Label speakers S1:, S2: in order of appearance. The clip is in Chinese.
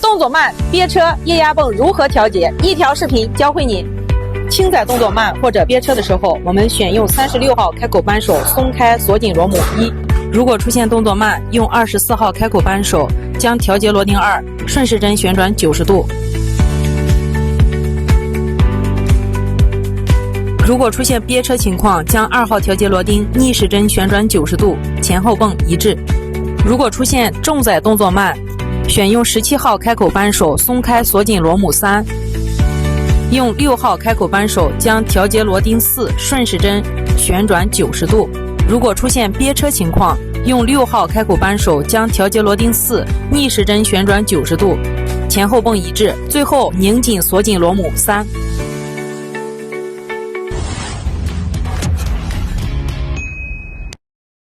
S1: 动作慢憋车液压泵如何调节？一条视频教会你。轻载动作慢或者憋车的时候，我们选用36号开口扳手松开锁紧螺母1。如果出现动作慢，用24号开口扳手将调节螺钉2顺时针旋转90度。如果出现憋车情况，将2号调节螺钉逆时针旋转90度，前后泵一致。如果出现重载动作慢，选用17号开口扳手松开锁紧螺母3，用6号开口扳手将调节螺钉4顺时针旋转90度。如果出现憋车情况，用6号开口扳手将调节螺钉4逆时针旋转90度，前后泵一致，最后拧紧锁紧螺母3。